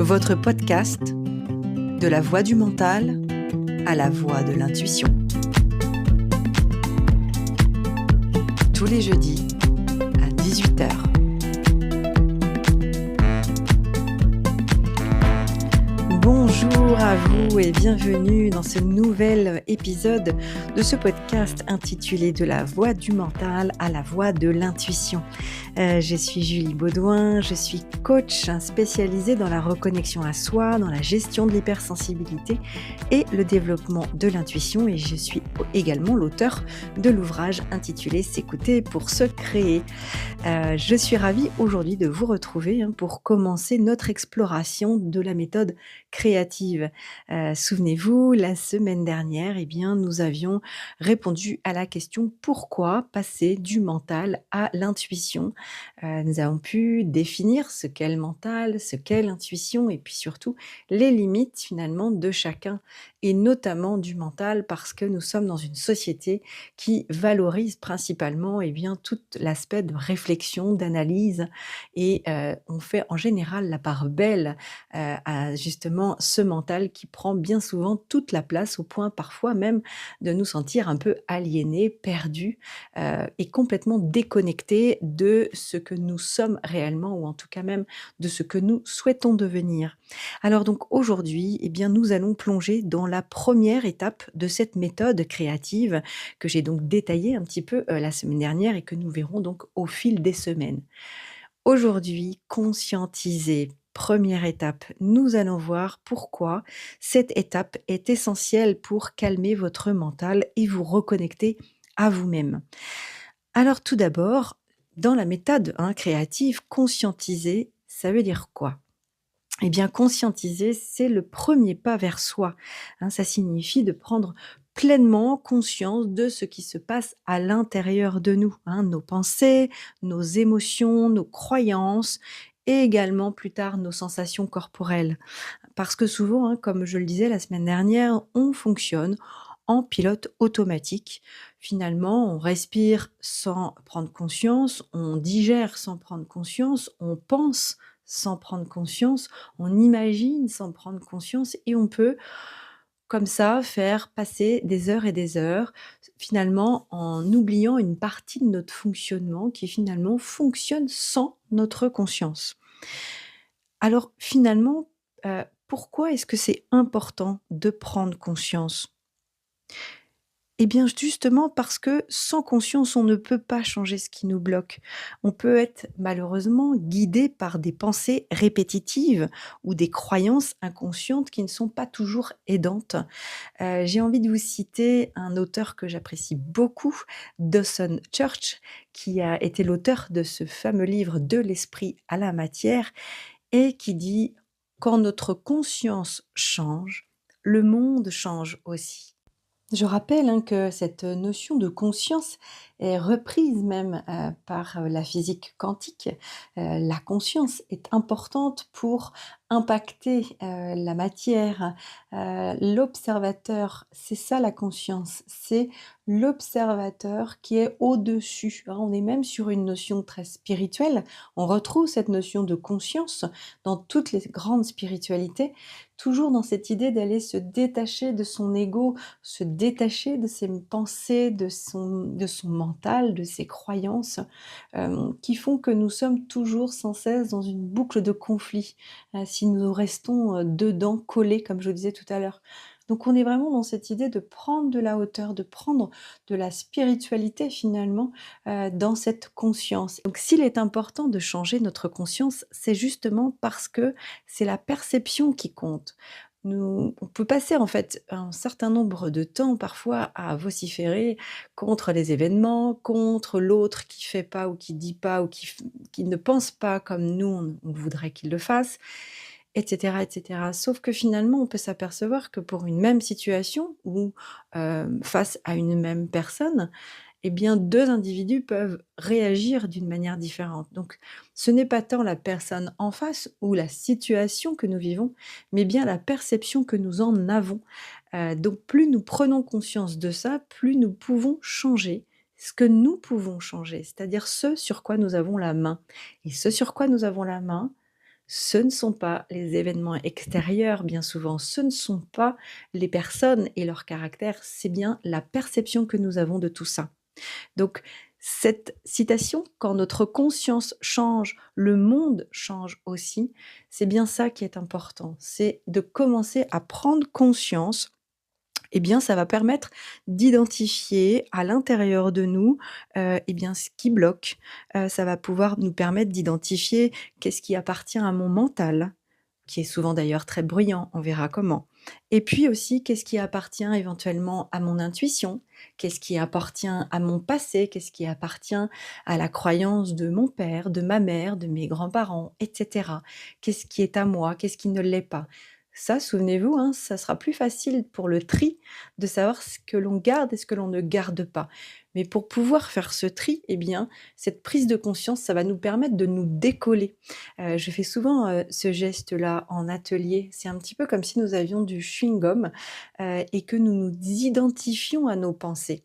votre podcast de la voix du mental à la voix de l'intuition. Tous les jeudis à 18h. Bonjour à vous et bienvenue dans ce nouvel épisode de ce podcast intitulé De la voix du mental à la voix de l'intuition. Je suis Julie Baudouin, je suis coach spécialisée dans la reconnexion à soi, dans la gestion de l'hypersensibilité et le développement de l'intuition, et je suis également l'auteur de l'ouvrage intitulé S'écouter pour se créer. Je suis ravie aujourd'hui de vous retrouver pour commencer notre exploration de la méthode créative. Souvenez-vous, la semaine dernière, nous avions répondu à la question pourquoi passer du mental à l'intuition. Nous avons pu définir ce qu'est le mental, ce qu'est l'intuition et puis surtout les limites finalement de chacun et notamment du mental, parce que nous sommes dans une société qui valorise principalement tout l'aspect de réflexion, d'analyse, et on fait en général la part belle à justement ce mental qui prend bien souvent toute la place, au point parfois même de nous sentir un peu aliénés, perdus et complètement déconnectés de ce que nous sommes réellement, ou en tout cas même de ce que nous souhaitons devenir. Alors donc aujourd'hui, nous allons plonger dans la première étape de cette méthode créative que j'ai donc détaillée un petit peu la semaine dernière et que nous verrons donc au fil des semaines. Aujourd'hui, conscientiser. Première étape, nous allons voir pourquoi cette étape est essentielle pour calmer votre mental et vous reconnecter à vous-même. Alors tout d'abord, dans la méthode créative, conscientiser, ça veut dire quoi ? Conscientiser, c'est le premier pas vers soi. Ça signifie de prendre pleinement conscience de ce qui se passe à l'intérieur de nous, nos pensées, nos émotions, nos croyances et également plus tard nos sensations corporelles. Parce que souvent, comme je le disais la semaine dernière, on fonctionne en pilote automatique. Finalement, on respire sans prendre conscience, on digère sans prendre conscience, on pense sans prendre conscience, on imagine sans prendre conscience, et on peut comme ça faire passer des heures et des heures, finalement en oubliant une partie de notre fonctionnement qui finalement fonctionne sans notre conscience. Alors finalement, pourquoi est-ce que c'est important de prendre conscience ? Justement parce que sans conscience, on ne peut pas changer ce qui nous bloque. On peut être malheureusement guidé par des pensées répétitives ou des croyances inconscientes qui ne sont pas toujours aidantes. J'ai envie de vous citer un auteur que j'apprécie beaucoup, Dawson Church, qui a été l'auteur de ce fameux livre De l'esprit à la matière, et qui dit « Quand notre conscience change, le monde change aussi ». Je rappelle que cette notion de conscience est reprise même par la physique quantique. La conscience est importante pour impacter la matière. L'observateur, c'est ça la conscience, c'est l'observateur qui est au-dessus. On est même sur une notion très spirituelle. On retrouve cette notion de conscience dans toutes les grandes spiritualités, toujours dans cette idée d'aller se détacher de son ego, se détacher de ses pensées, de son mental, de ses croyances, qui font que nous sommes toujours sans cesse dans une boucle de conflit, si nous restons dedans, collés, comme je vous disais tout à l'heure. Donc on est vraiment dans cette idée de prendre de la hauteur, de prendre de la spiritualité finalement dans cette conscience. Donc s'il est important de changer notre conscience, c'est justement parce que c'est la perception qui compte. On peut passer en fait un certain nombre de temps parfois à vociférer contre les événements, contre l'autre qui fait pas ou qui dit pas ou qui ne pense pas comme nous on voudrait qu'il le fasse, etc., etc. Sauf que finalement, on peut s'apercevoir que pour une même situation ou face à une même personne, deux individus peuvent réagir d'une manière différente. Donc, ce n'est pas tant la personne en face ou la situation que nous vivons, mais bien la perception que nous en avons. Donc, plus nous prenons conscience de ça, plus nous pouvons changer ce que nous pouvons changer, c'est-à-dire ce sur quoi nous avons la main. Et ce sur quoi nous avons la main, Ce ne sont pas les événements extérieurs, bien souvent, ce ne sont pas les personnes et leur caractère, c'est bien la perception que nous avons de tout ça. Donc, cette citation, quand notre conscience change, le monde change aussi. C'est bien ça qui est important. C'est de commencer à prendre conscience. Eh bien, ça va permettre d'identifier à l'intérieur de nous, eh bien, ce qui bloque. Ça va pouvoir nous permettre d'identifier qu'est-ce qui appartient à mon mental, qui est souvent d'ailleurs très bruyant, on verra comment. Et puis aussi, qu'est-ce qui appartient éventuellement à mon intuition? Qu'est-ce qui appartient à mon passé? Qu'est-ce qui appartient à la croyance de mon père, de ma mère, de mes grands-parents, et cetera? Qu'est-ce qui est à moi? Qu'est-ce qui ne l'est pas? Ça, souvenez-vous, hein, ça sera plus facile pour le tri de savoir ce que l'on garde et ce que l'on ne garde pas. Mais pour pouvoir faire ce tri, eh bien, cette prise de conscience, ça va nous permettre de nous décoller. Je fais souvent, ce geste-là en atelier. C'est un petit peu comme si nous avions du chewing-gum, et que nous nous identifions à nos pensées.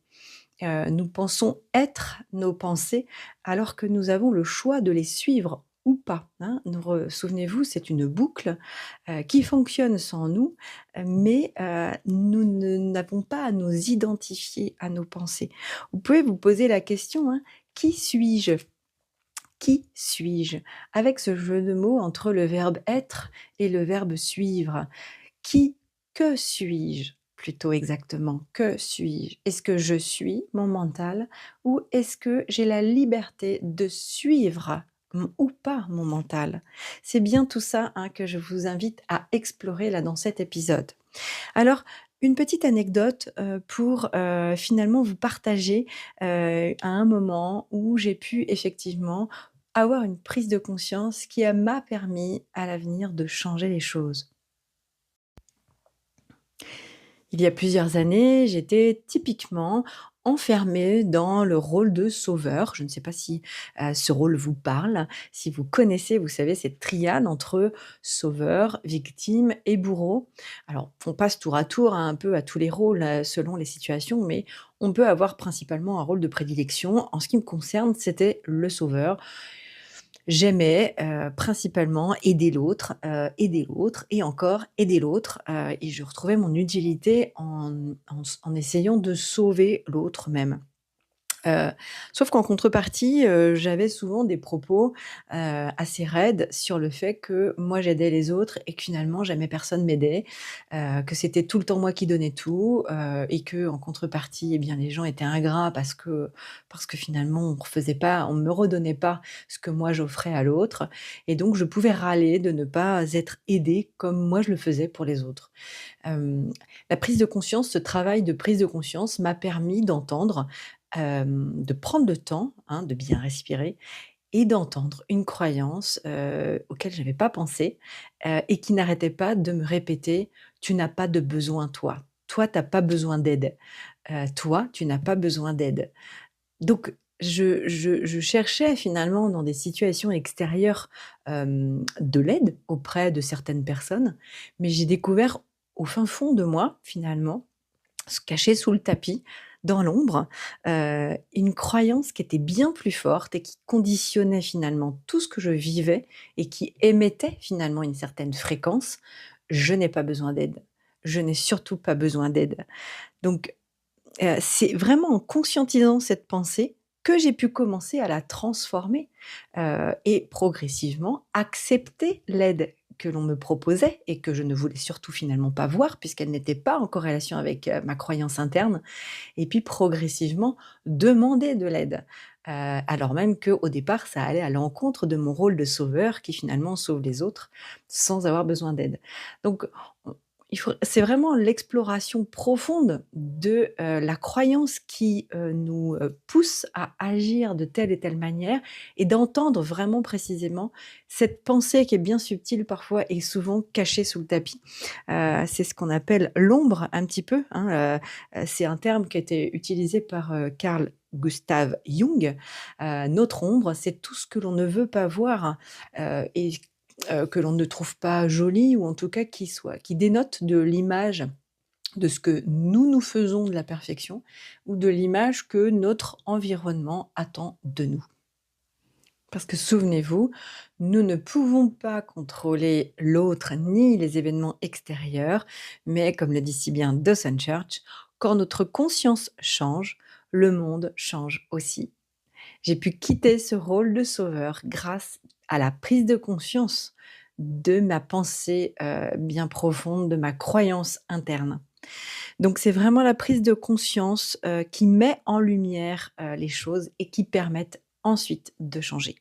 Nous pensons être nos pensées alors que nous avons le choix de les suivre ou pas, hein. Souvenez-vous, c'est une boucle, qui fonctionne sans nous, mais nous n'avons pas à nous identifier à nos pensées. Vous pouvez vous poser la question, hein: «Qui suis-je?» Qui suis-je? Avec ce jeu de mots entre le verbe être et le verbe suivre. Qui Que suis-je? Plutôt exactement, que suis-je? Est-ce que je suis mon mental ou est-ce que j'ai la liberté de suivre ou pas mon mental? C'est bien tout ça, hein, que je vous invite à explorer là dans cet épisode. Alors, une petite anecdote, pour, finalement vous partager, à un moment où j'ai pu effectivement avoir une prise de conscience qui, m'a permis à l'avenir de changer les choses. Il y a plusieurs années, j'étais typiquement enfermée dans le rôle de sauveur. Je ne sais pas si, ce rôle vous parle. Si vous connaissez, vous savez, cette triade entre sauveur, victime et bourreau. Alors, on passe tour à tour, hein, un peu à tous les rôles, selon les situations, mais on peut avoir principalement un rôle de prédilection. En ce qui me concerne, c'était le sauveur. J'aimais, principalement aider l'autre et encore aider l'autre, et je retrouvais mon utilité en essayant de sauver l'autre même. Heu, Sauf qu'en contrepartie, j'avais souvent des propos, assez raides sur le fait que moi j'aidais les autres et que finalement jamais personne m'aidait, que c'était tout le temps moi qui donnais tout, et qu'en contrepartie, eh bien les gens étaient ingrats parce que finalement on me redonnait pas ce que moi j'offrais à l'autre et donc je pouvais râler de ne pas être aidée comme moi je le faisais pour les autres. Hem, la prise de conscience, ce travail de prise de conscience m'a permis d'entendre, de prendre le temps, hein, de bien respirer et d'entendre une croyance, auquel je n'avais pas pensé, et qui n'arrêtait pas de me répéter: «Tu n'as pas de besoin toi. Toi, tu as pas besoin d'aide. Toi, tu n'as pas besoin d'aide». Donc je cherchais finalement dans des situations extérieures, de l'aide auprès de certaines personnes, mais j'ai découvert au fin fond de moi, finalement, se cacher sous le tapis, dans l'ombre, une croyance qui était bien plus forte et qui conditionnait finalement tout ce que je vivais et qui émettait finalement une certaine fréquence. Je n'ai pas besoin d'aide. Je n'ai surtout pas besoin d'aide. Donc, c'est vraiment en conscientisant cette pensée que j'ai pu commencer à la transformer, et progressivement accepter l'aide que l'on me proposait et que je ne voulais surtout finalement pas voir puisqu'elle n'était pas en corrélation avec, ma croyance interne et puis progressivement demander de l'aide. Alors même qu'au départ ça allait à l'encontre de mon rôle de sauveur qui finalement sauve les autres sans avoir besoin d'aide. Donc c'est vraiment l'exploration profonde de, la croyance qui, nous, pousse à agir de telle et telle manière et d'entendre vraiment précisément cette pensée qui est bien subtile parfois et souvent cachée sous le tapis. C'est ce qu'on appelle l'ombre un petit peu, hein, c'est un terme qui a été utilisé par, Carl Gustav Jung. Notre ombre, c'est tout ce que l'on ne veut pas voir, et que l'on ne trouve pas joli ou en tout cas qui dénote de l'image de ce que nous faisons de la perfection ou de l'image que notre environnement attend de nous. Parce que souvenez-vous, nous ne pouvons pas contrôler l'autre ni les événements extérieurs, mais comme le dit si bien Dawson Church, quand notre conscience change, le monde change aussi. J'ai pu quitter ce rôle de sauveur grâce à la prise de conscience de ma pensée bien profonde, de ma croyance interne. Donc c'est vraiment la prise de conscience qui met en lumière les choses et qui permettent ensuite de changer.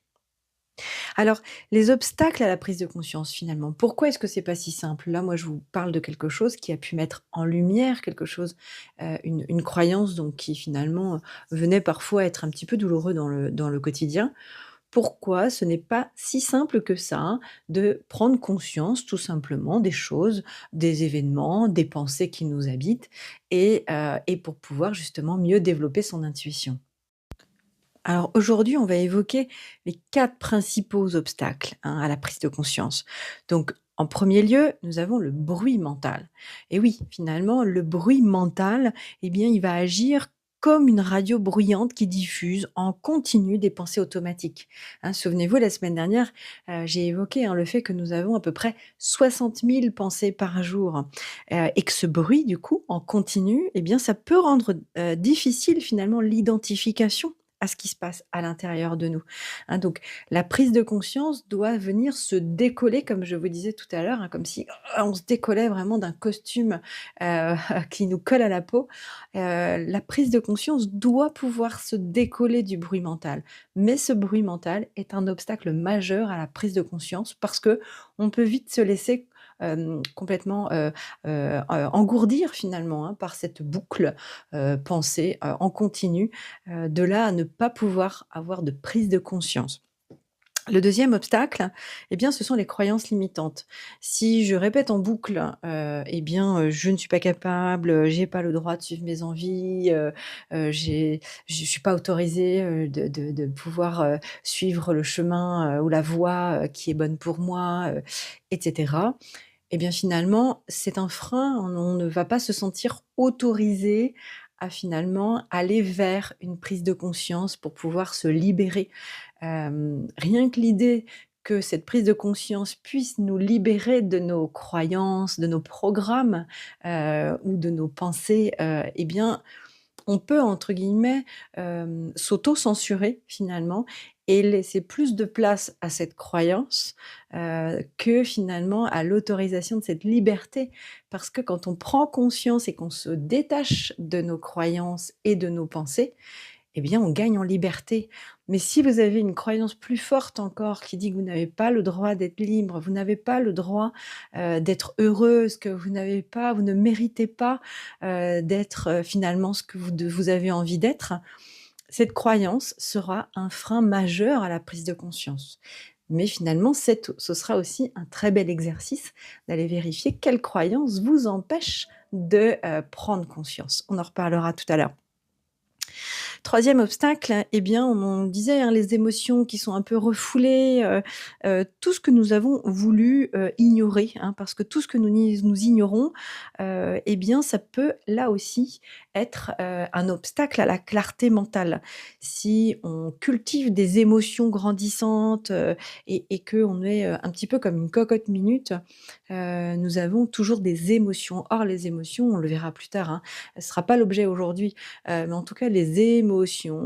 Alors, les obstacles à la prise de conscience finalement, pourquoi est-ce que c'est pas si simple? Là, moi, je vous parle de quelque chose qui a pu mettre en lumière quelque chose, une croyance donc qui finalement, venait parfois être un petit peu douloureux dans le quotidien. Pourquoi ce n'est pas si simple que ça, hein, de prendre conscience tout simplement des choses, des événements, des pensées qui nous habitent et pour pouvoir justement mieux développer son intuition? Alors aujourd'hui, on va évoquer les 4 principaux obstacles, hein, à la prise de conscience. Donc en premier lieu, nous avons le bruit mental. Et oui, finalement, le bruit mental, eh bien, il va agir comme une radio bruyante qui diffuse en continu des pensées automatiques. Hein, souvenez-vous, la semaine dernière, j'ai évoqué, hein, le fait que nous avons à peu près 60 000 pensées par jour, et que ce bruit, du coup, en continu, eh bien, ça peut rendre, difficile finalement l'identification à ce qui se passe à l'intérieur de nous, hein. Donc la prise de conscience doit venir se décoller, comme je vous disais tout à l'heure, hein, comme si, on se décollait vraiment d'un costume, heu, qui nous colle à la peau. La prise de conscience doit pouvoir se décoller du bruit mental. Mais ce bruit mental est un obstacle majeur à la prise de conscience parce que on peut vite se laisser, complètement, engourdir finalement, hein, par cette boucle, pensée, en continu. De là à ne pas pouvoir avoir de prise de conscience. Le deuxième obstacle, eh bien, ce sont les croyances limitantes. Si je répète en boucle, eh bien, je ne suis pas capable, j'ai pas le droit de suivre mes envies, je suis pas autorisée, de pouvoir, suivre le chemin, ou la voie, qui est bonne pour moi, et cetera. Eh bien, finalement, c'est un frein. On ne va pas se sentir autorisé à finalement aller vers une prise de conscience pour pouvoir se libérer. Rien que l'idée que cette prise de conscience puisse nous libérer de nos croyances, de nos programmes, ou de nos pensées, eh bien, on peut entre guillemets, «s'auto-censurer» finalement et laisser plus de place à cette croyance, que finalement à l'autorisation de cette liberté. Parce que quand on prend conscience et qu'on se détache de nos croyances et de nos pensées, eh bien, on gagne en liberté. Mais si vous avez une croyance plus forte encore qui dit que vous n'avez pas le droit d'être libre, vous n'avez pas le droit, d'être heureuse, que vous ne méritez pas, d'être, finalement ce que vous avez envie d'être, cette croyance sera un frein majeur à la prise de conscience. Mais finalement, ce sera aussi un très bel exercice d'aller vérifier quelles croyances vous empêchent de, prendre conscience. On en reparlera tout à l'heure. Troisième obstacle, eh bien, on disait, hein, les émotions qui sont un peu refoulées, tout ce que nous avons voulu, ignorer, hein, parce que tout ce que nous ignorons, eh bien, ça peut, là aussi, être, un obstacle à la clarté mentale. Si on cultive des émotions grandissantes, et qu'on est, un petit peu comme une cocotte minute, nous avons toujours des émotions. Or les émotions, on le verra plus tard, hein, ce ne sera pas l'objet aujourd'hui, mais en tout cas, les émotions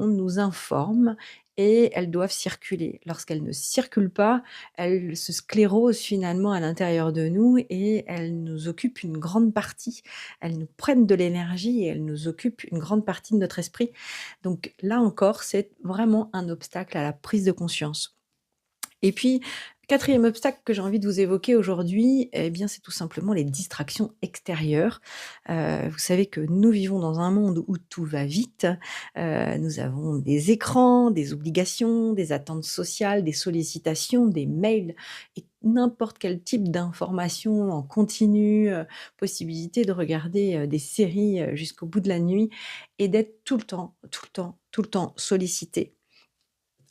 nous informent et elles doivent circuler. Lorsqu'elles ne circulent pas, elles se sclérosent finalement à l'intérieur de nous et elles nous occupent une grande partie. Elles nous prennent de l'énergie et elles nous occupent une grande partie de notre esprit. Donc là encore, c'est vraiment un obstacle à la prise de conscience. Et puis, quatrième obstacle que j'ai envie de vous évoquer aujourd'hui, eh bien, c'est tout simplement les distractions extérieures. Vous savez que nous vivons dans un monde où tout va vite. Nous avons des écrans, des obligations, des attentes sociales, des sollicitations, des mails et n'importe quel type d'information en continu, possibilité de regarder, des séries, jusqu'au bout de la nuit et d'être tout le temps, tout le temps, tout le temps sollicité.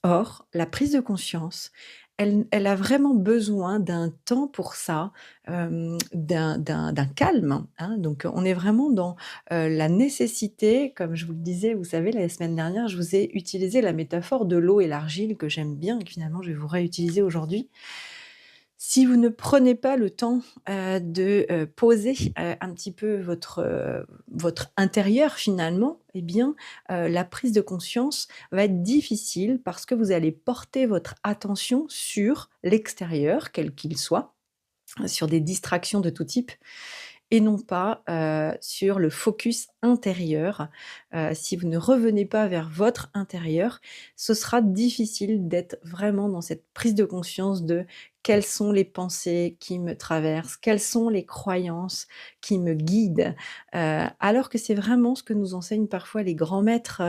Or, la prise de conscience, elle a vraiment besoin d'un temps pour ça, d'un calme, hein. Donc on est vraiment dans, la nécessité, comme je vous le disais, vous savez, la semaine dernière, je vous ai utilisé la métaphore de l'eau et l'argile que j'aime bien et que finalement je vais vous réutiliser aujourd'hui. Si vous ne prenez pas le temps, de, poser, un petit peu votre intérieur finalement, eh bien, la prise de conscience va être difficile parce que vous allez porter votre attention sur l'extérieur, quel qu'il soit, sur des distractions de tout type et non pas, sur le focus intérieur. Si vous ne revenez pas vers votre intérieur, ce sera difficile d'être vraiment dans cette prise de conscience de: «Quelles sont les pensées qui me traversent? Quelles sont les croyances qui me guident?» Alors que c'est vraiment ce que nous enseignent parfois les grands maîtres,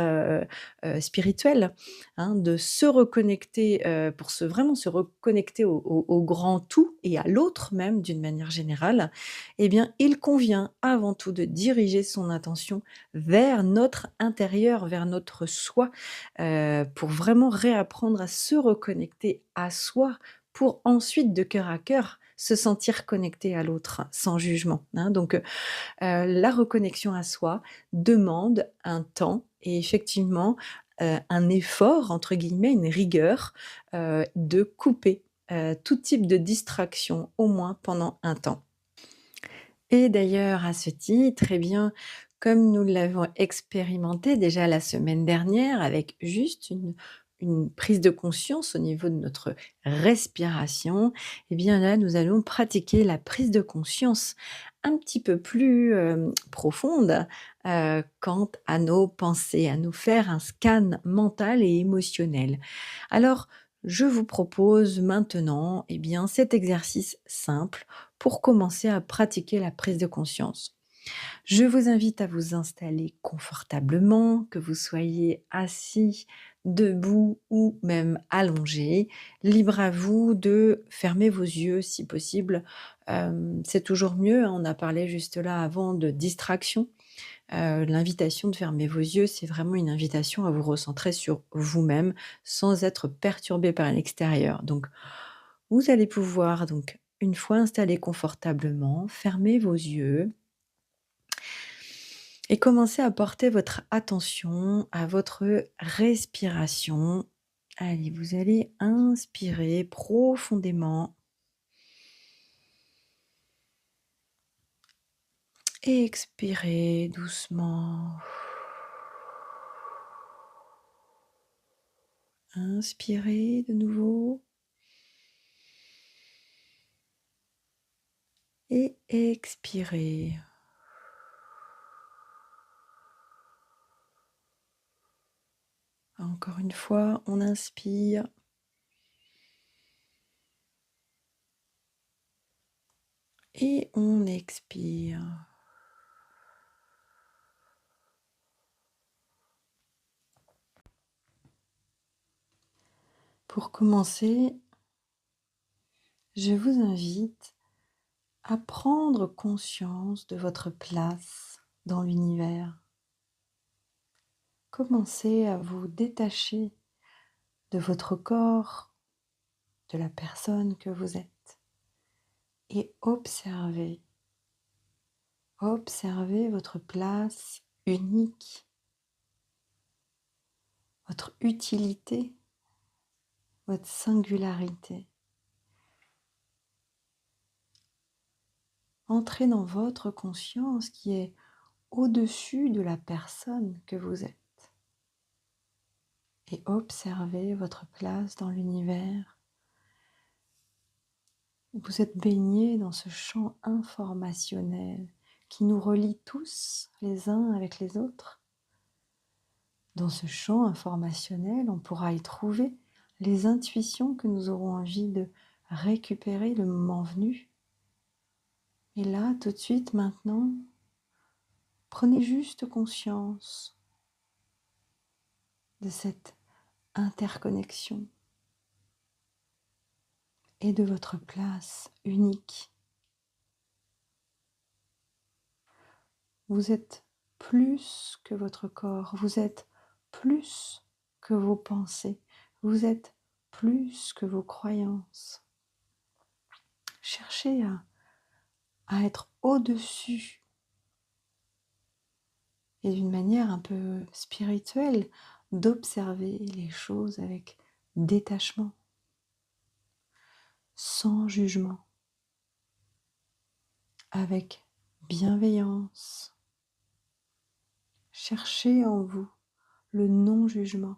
spirituels, hein, de se reconnecter, pour vraiment se reconnecter au grand tout et à l'autre même d'une manière générale, eh bien, il convient avant tout de diriger son attention vers notre intérieur, vers notre soi, pour vraiment réapprendre à se reconnecter à soi, pour ensuite, de cœur à cœur, se sentir connecté à l'autre, sans jugement, hein. Donc, la reconnexion à soi demande un temps et effectivement, un «effort» entre guillemets, une rigueur, de couper, tout type de distraction, au moins pendant un temps. Et d'ailleurs, à ce titre, eh bien, comme nous l'avons expérimenté déjà la semaine dernière avec juste une prise de conscience au niveau de notre respiration, eh bien là, nous allons pratiquer la prise de conscience un petit peu plus, profonde, quant à nos pensées, à nous faire un scan mental et émotionnel. Alors, je vous propose maintenant, eh bien, cet exercice simple pour commencer à pratiquer la prise de conscience. Je vous invite à vous installer confortablement, que vous soyez assis, debout ou même allongé. Libre à vous de fermer vos yeux si possible. C'est toujours mieux, hein, on a parlé juste là avant de distraction. L'invitation de fermer vos yeux, c'est vraiment une invitation à vous recentrer sur vous-même sans être perturbé par l'extérieur. Donc vous allez pouvoir donc, une fois installé confortablement, fermer vos yeux et commencer à porter votre attention à votre respiration. Allez, vous allez inspirer profondément et expirer doucement. Inspirez de nouveau et expirez. Encore une fois, on inspire et on expire. Pour commencer, je vous invite à prendre conscience de votre place dans l'univers. Commencez à vous détacher de votre corps, de la personne que vous êtes et observez votre place unique, votre utilité, votre singularité. Entrez dans votre conscience qui est au-dessus de la personne que vous êtes et observez votre place dans l'univers. Vous êtes baigné dans ce champ informationnel qui nous relie tous les uns avec les autres. Dans ce champ informationnel, on pourra y trouver les intuitions que nous aurons envie de récupérer le moment venu. Et là, tout de suite, maintenant, prenez juste conscience de cette interconnexion et de votre place unique. Vous êtes plus que votre corps, vous êtes plus que vos pensées, vous êtes plus que vos croyances. Cherchez à être au-dessus et d'une manière un peu spirituelle d'observer les choses avec détachement, sans jugement, avec bienveillance. Cherchez en vous le non-jugement,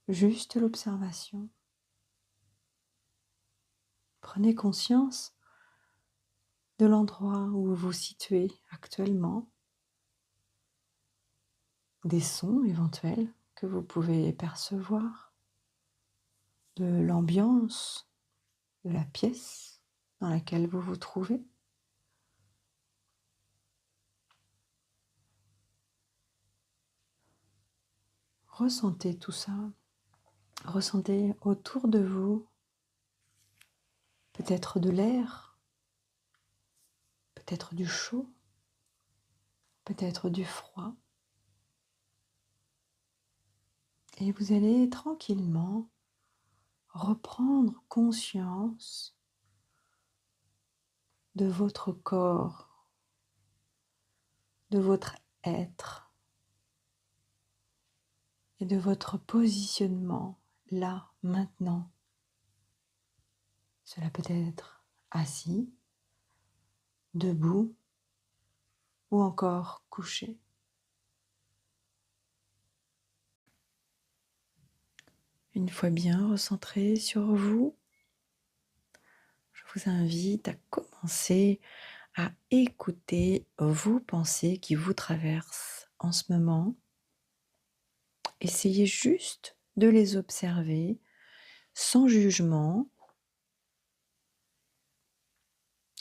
juste l'observation. Prenez conscience de l'endroit où vous vous situez actuellement, des sons éventuels que vous pouvez percevoir, de l'ambiance de la pièce dans laquelle vous vous trouvez. Ressentez tout ça, ressentez autour de vous peut-être de l'air, peut-être du chaud, peut-être du froid. Et vous allez tranquillement reprendre conscience de votre corps, de votre être et de votre positionnement là, maintenant. Cela peut être assis, debout ou encore couché. Une fois bien recentré sur vous, je vous invite à commencer à écouter vos pensées qui vous traversent en ce moment. Essayez juste de les observer sans jugement,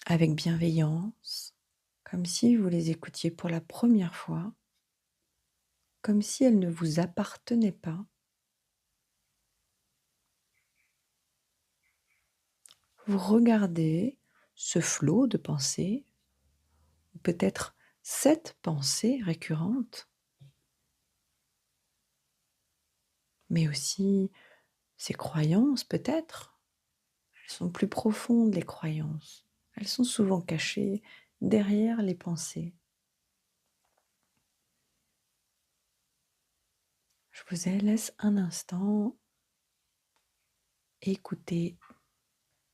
avec bienveillance, comme si vous les écoutiez pour la première fois, comme si elles ne vous appartenaient pas. Vous regardez ce flot de pensées, ou peut-être cette pensée récurrente, mais aussi ces croyances peut-être. Elles sont plus profondes, les croyances. Elles sont souvent cachées derrière les pensées. Je vous laisse un instant écouter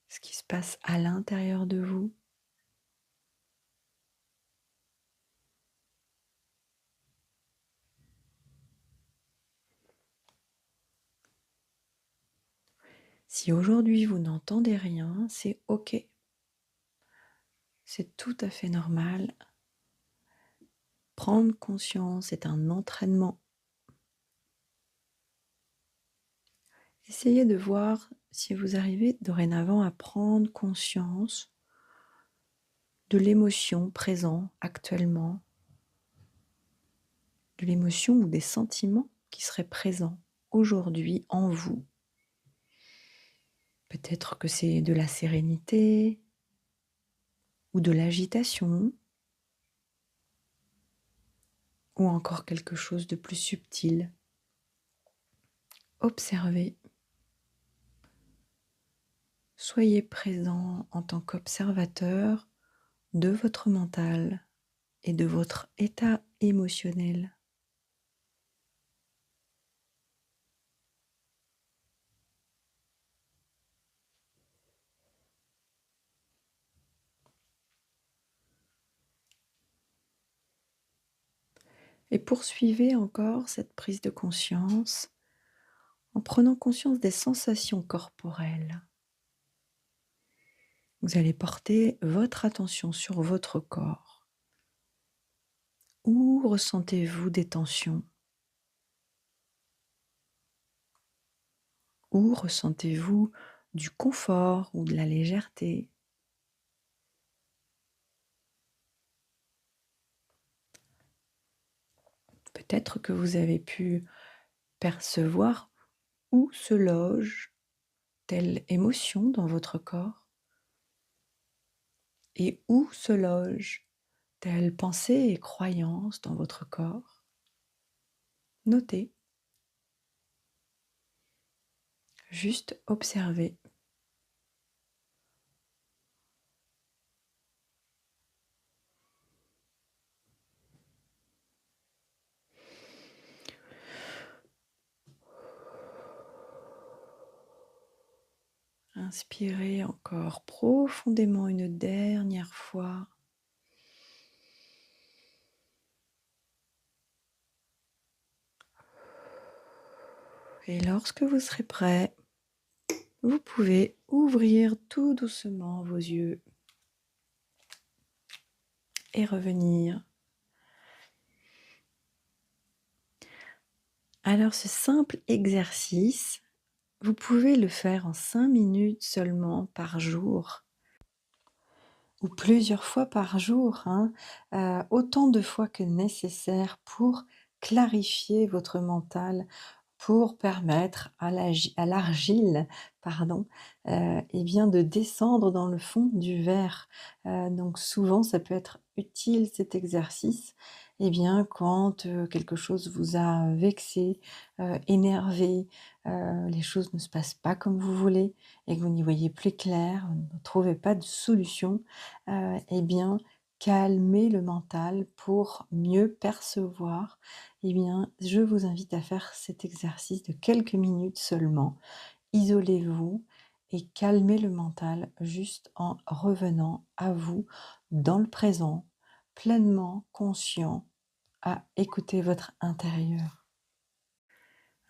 ce qui se passe à l'intérieur de vous. Si aujourd'hui vous n'entendez rien, c'est OK. C'est tout à fait normal. Prendre conscience est un entraînement. Essayez de voir si vous arrivez dorénavant à prendre conscience de l'émotion présente actuellement, de l'émotion ou des sentiments qui seraient présents aujourd'hui en vous. Peut-être que c'est de la sérénité ou de l'agitation ou encore quelque chose de plus subtil. Observez. Soyez présent en tant qu'observateur de votre mental et de votre état émotionnel. Et poursuivez encore cette prise de conscience en prenant conscience des sensations corporelles. Vous allez porter votre attention sur votre corps. Où ressentez-vous des tensions? Où ressentez-vous du confort ou de la légèreté? Peut-être que vous avez pu percevoir où se loge telle émotion dans votre corps et où se loge telle pensée et croyance dans votre corps. Notez. Juste observer. Inspirez encore profondément une dernière fois. Et lorsque vous serez prêt, vous pouvez ouvrir tout doucement vos yeux et revenir. Alors ce simple exercice, vous pouvez le faire en 5 minutes seulement par jour ou plusieurs fois par jour, hein, autant de fois que nécessaire pour clarifier votre mental, pour permettre à l'argile, pardon, et bien de descendre dans le fond du verre. Donc souvent ça peut être utile cet exercice, et bien quand, quelque chose vous a vexé, énervé, les choses ne se passent pas comme vous voulez et que vous n'y voyez plus clair, vous ne trouvez pas de solution, et bien calmez le mental pour mieux percevoir. Eh bien, je vous invite à faire cet exercice de quelques minutes seulement. Isolez-vous et calmez le mental juste en revenant à vous dans le présent, pleinement conscient à écouter votre intérieur.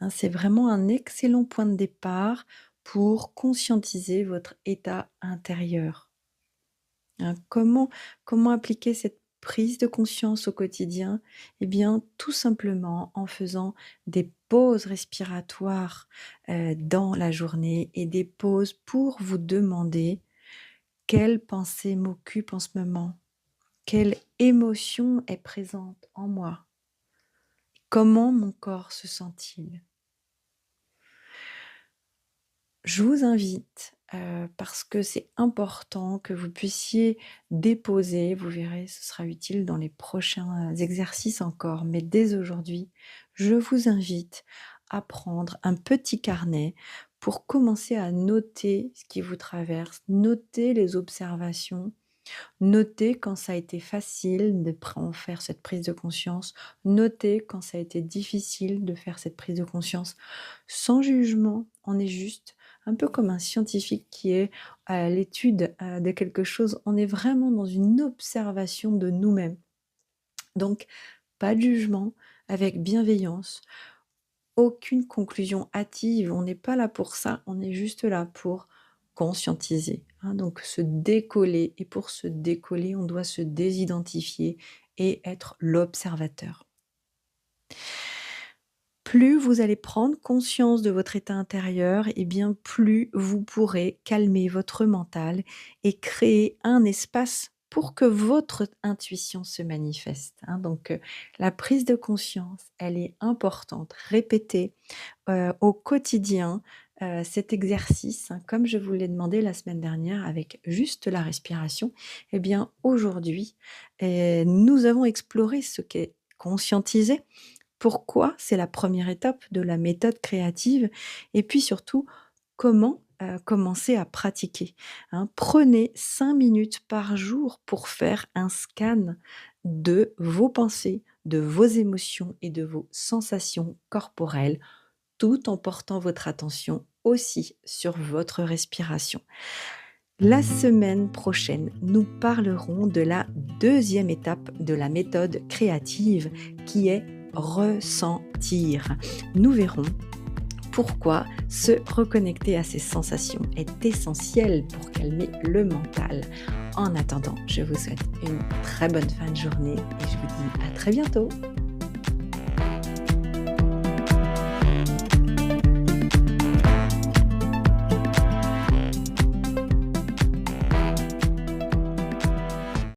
Hein, c'est vraiment un excellent point de départ pour conscientiser votre état intérieur. Hein, comment appliquer cette prise de conscience au quotidien? Eh bien, tout simplement en faisant des pauses respiratoires, dans la journée et des pauses pour vous demander: «Quelle pensée m'occupe en ce moment? Quelle émotion est présente en moi? Comment mon corps se sent-il?» Je vous invite, parce que c'est important que vous puissiez déposer, vous verrez, ce sera utile dans les prochains exercices encore, mais dès aujourd'hui, je vous invite à prendre un petit carnet pour commencer à noter ce qui vous traverse, noter les observations, noter quand ça a été facile de faire cette prise de conscience, noter quand ça a été difficile de faire cette prise de conscience. Sans jugement, on est juste un peu comme un scientifique qui est à l'étude de quelque chose. On est vraiment dans une observation de nous-mêmes. Donc, pas de jugement, avec bienveillance, aucune conclusion hâtive. On n'est pas là pour ça, on est juste là pour conscientiser, hein, donc se décoller. Et pour se décoller, on doit se désidentifier et être l'observateur. Plus vous allez prendre conscience de votre état intérieur, et bien plus vous pourrez calmer votre mental et créer un espace pour que votre intuition se manifeste, hein. Donc, la prise de conscience, elle est importante. Répétez, au quotidien, cet exercice, hein, comme je vous l'ai demandé la semaine dernière avec juste la respiration. Eh bien aujourd'hui, nous avons exploré ce qu'est conscientiser. Pourquoi? C'est la première étape de la méthode créative, et puis surtout, comment, commencer à pratiquer, hein. Prenez 5 minutes par jour pour faire un scan de vos pensées, de vos émotions et de vos sensations corporelles, tout en portant votre attention aussi sur votre respiration. La semaine prochaine, nous parlerons de la deuxième étape de la méthode créative qui est ressentir. Nous verrons pourquoi se reconnecter à ces sensations est essentiel pour calmer le mental. En attendant, je vous souhaite une très bonne fin de journée et je vous dis à très bientôt.